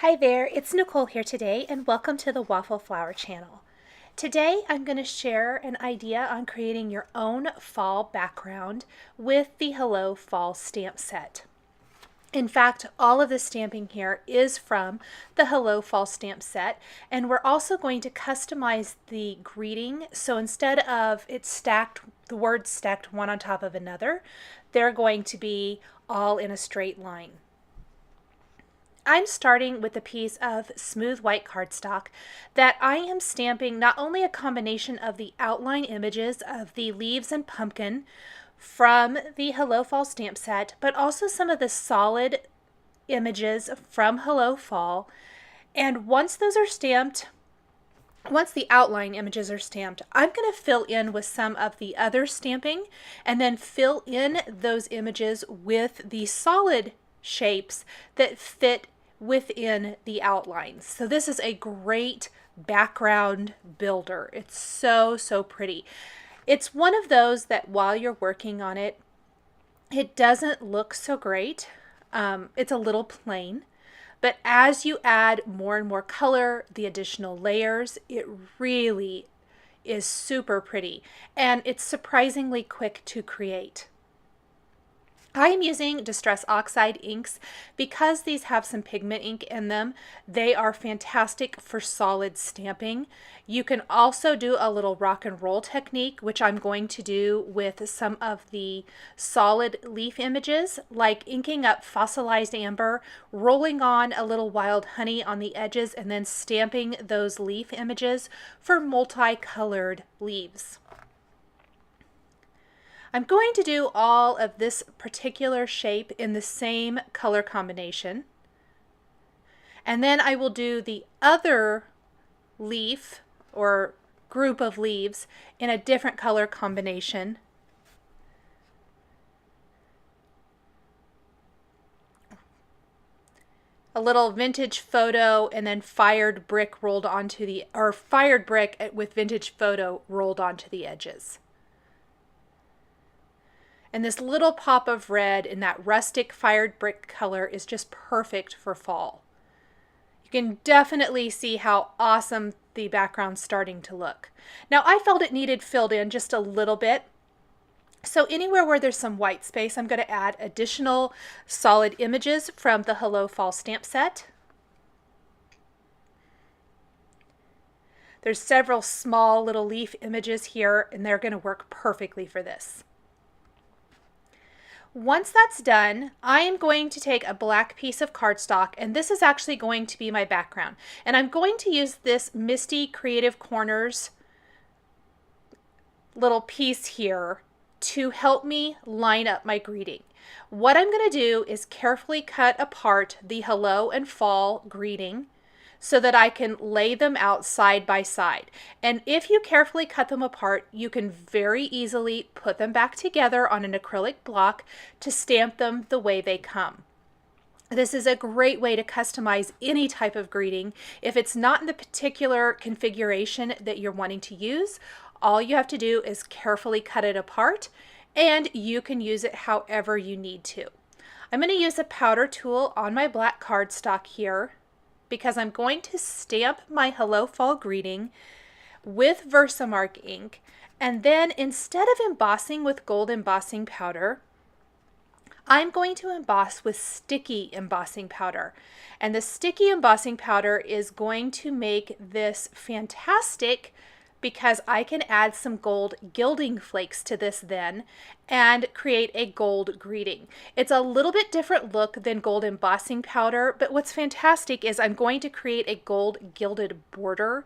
Hi there, it's Nicole here today and welcome to the Waffle Flower channel. Today I'm going to share an idea on creating your own fall background with the Hello Fall stamp set. In fact, all of the stamping here is from the Hello Fall stamp set, and we're also going to customize the greeting. So instead of it stacked, the words stacked one on top of another, they're going to be all in a straight line. I'm starting with a piece of smooth white cardstock that I am stamping not only a combination of the outline images of the leaves and pumpkin from the Hello Fall stamp set, but also some of the solid images from Hello Fall. And once those are stamped, once the outline images are stamped, I'm going to fill in with some of the other stamping and then fill in those images with the solid shapes that fit within the outlines. So this is a great background builder. It's so pretty. It's one of those that while you're working on it, it doesn't look so great. It's a little plain, but as you add more and more color, the additional layers, it really is super pretty, and it's surprisingly quick to create. I am using Distress Oxide inks because these have some pigment ink in them. They are fantastic for solid stamping. You can also do a little rock and roll technique, which I'm going to do with some of the solid leaf images, like inking up fossilized amber, rolling on a little wild honey on the edges, and then stamping those leaf images for multicolored leaves. I'm going to do all of this particular shape in the same color combination. And then I will do the other leaf or group of leaves in a different color combination. A little vintage photo and then fired brick rolled onto the, or fired brick with vintage photo rolled onto the edges. And this little pop of red in that rustic fired brick color is just perfect for fall. You can definitely see how awesome the background's starting to look. Now I felt it needed filled in just a little bit. So anywhere where there's some white space, I'm going to add additional solid images from the Hello Fall stamp set. There's several small little leaf images here, and they're going to work perfectly for this. Once that's done, I am going to take a black piece of cardstock, and this is actually going to be my background. And I'm going to use this Misty Creative Corners little piece here to help me line up my greeting. What I'm going to do is carefully cut apart the hello and fall greeting so that I can lay them out side by side. And if you carefully cut them apart, you can very easily put them back together on an acrylic block to stamp them the way they come. This is a great way to customize any type of greeting. If it's not in the particular configuration that you're wanting to use, all you have to do is carefully cut it apart, and you can use it however you need to. I'm going to use a powder tool on my black cardstock here, because I'm going to stamp my Hello Fall greeting with Versamark ink, and then instead of embossing with gold embossing powder, I'm going to emboss with sticky embossing powder. And the sticky embossing powder is going to make this fantastic because I can add some gold gilding flakes to this then and create a gold greeting. It's a little bit different look than gold embossing powder, but what's fantastic is I'm going to create a gold gilded border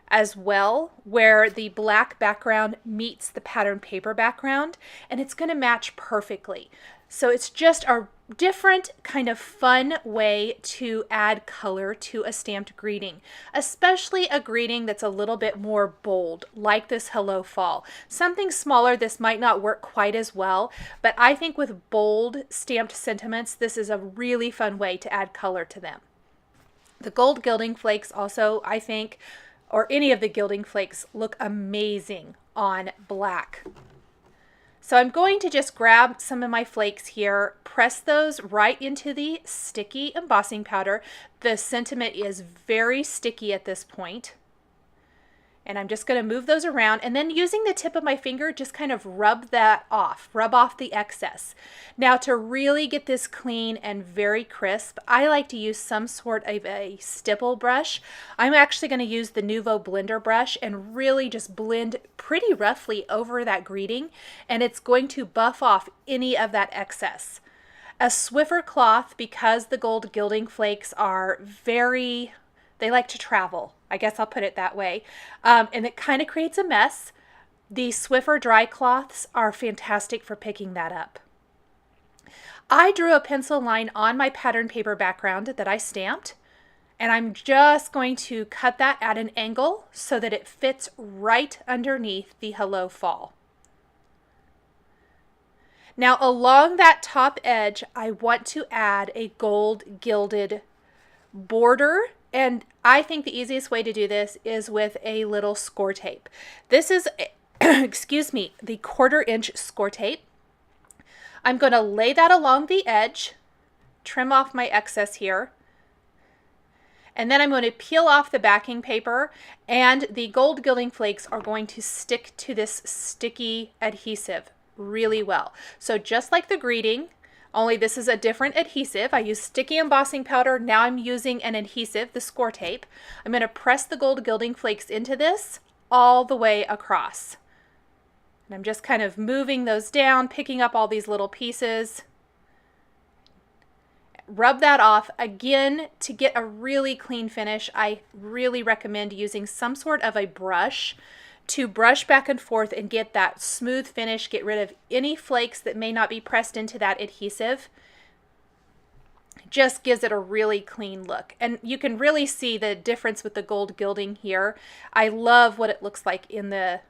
as well, where the black background meets the pattern paper background, and it's going to match perfectly. So it's just a different kind of fun way to add color to a stamped greeting, especially a greeting that's a little bit more bold, like this Hello Fall. Something smaller, this might not work quite as well, but I think with bold stamped sentiments, this is a really fun way to add color to them. The gold gilding flakes also, I think, or any of the gilding flakes, look amazing on black. So I'm going to just grab some of my flakes here, press those right into the sticky embossing powder. The sentiment is very sticky at this point. And I'm just going to move those around, and then using the tip of my finger, just kind of rub that off, rub off the excess. Now to really get this clean and very crisp, I like to use some sort of a stipple brush. I'm actually going to use the Nuvo blender brush and really just blend pretty roughly over that greeting, and it's going to buff off any of that excess. A Swiffer cloth, because the gold gilding flakes are they like to travel. I guess I'll put it that way. And it kind of creates a mess. The Swiffer dry cloths are fantastic for picking that up. I drew a pencil line on my pattern paper background that I stamped, and I'm just going to cut that at an angle so that it fits right underneath the Hello Fall. Now along that top edge, I want to add a gold gilded border. And I think the easiest way to do this is with a little score tape. This is, excuse me, the 1/4 inch score tape. I'm going to lay that along the edge, trim off my excess here, and then I'm going to peel off the backing paper, and the gold gilding flakes are going to stick to this sticky adhesive really well. So just like the greeting, only this is a different adhesive. I use sticky embossing powder. Now I'm using an adhesive, the score tape. I'm going to press the gold gilding flakes into this all the way across. And I'm just kind of moving those down, picking up all these little pieces. Rub that off. Again, to get a really clean finish, I really recommend using some sort of a brush to brush back and forth and get that smooth finish, get rid of any flakes that may not be pressed into that adhesive. Just gives it a really clean look. And you can really see the difference with the gold gilding here. I love what it looks like in the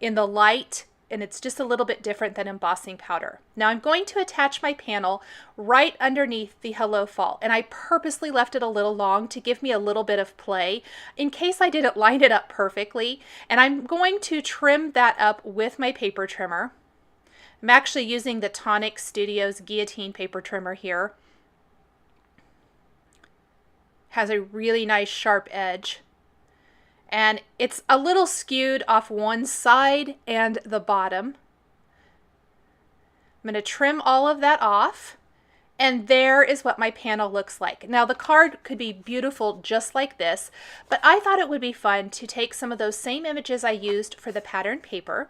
light, and it's just a little bit different than embossing powder. Now I'm going to attach my panel right underneath the Hello Fall, and I purposely left it a little long to give me a little bit of play in case I didn't line it up perfectly. And I'm going to trim that up with my paper trimmer. I'm actually using the Tonic Studios Guillotine paper trimmer here. Has a really nice sharp edge. And it's a little skewed off one side and the bottom. I'm going to trim all of that off, and there is what my panel looks like. Now the card could be beautiful just like this, but I thought it would be fun to take some of those same images I used for the pattern paper,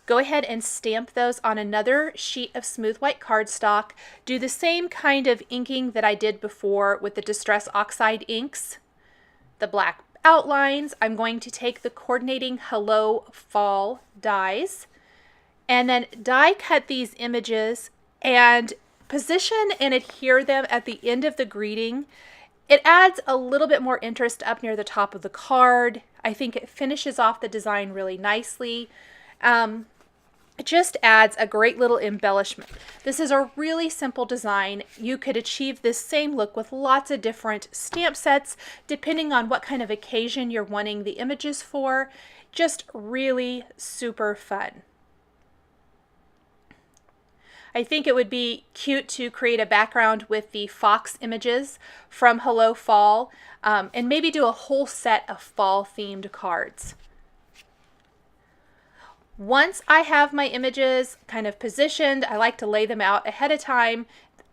go ahead and stamp those on another sheet of smooth white cardstock, do the same kind of inking that I did before with the Distress Oxide inks, the black outlines. I'm going to take the coordinating Hello Fall dies and then die cut these images and position and adhere them at the end of the greeting. It adds a little bit more interest up near the top of the card. I think it finishes off the design really nicely. It just adds a great little embellishment. This is a really simple design. You could achieve this same look with lots of different stamp sets, depending on what kind of occasion you're wanting the images for. Just really super fun. I think it would be cute to create a background with the fox images from Hello Fall, and maybe do a whole set of fall themed cards. Once I have my images kind of positioned, I like to lay them out ahead of time.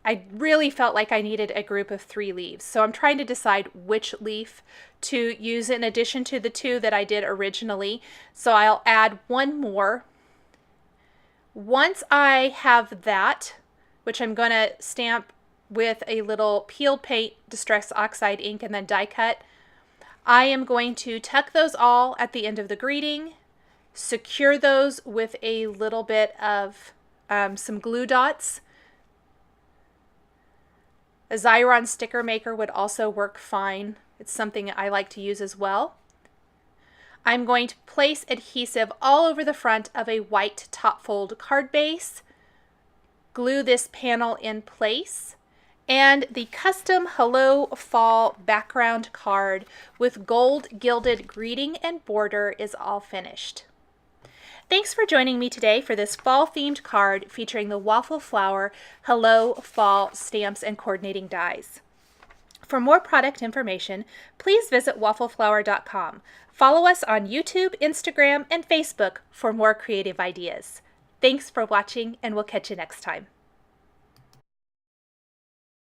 I really felt like I needed a group of 3 leaves. So I'm trying to decide which leaf to use in addition to the 2 that I did originally. So I'll add 1 more. Once I have that, which I'm going to stamp with a little peel paint Distress Oxide ink and then die cut, I am going to tuck those all at the end of the greeting, secure those with a little bit of some glue dots. A Xyron sticker maker would also work fine. It's something I like to use as well. I'm going to place adhesive all over the front of a white top fold card base, glue this panel in place, and the custom Hello Fall background card with gold gilded greeting and border is all finished. Thanks for joining me today for this fall-themed card featuring the Waffle Flower Hello Fall stamps and coordinating dies. For more product information, please visit waffleflower.com. Follow us on YouTube, Instagram, and Facebook for more creative ideas. Thanks for watching, and we'll catch you next time.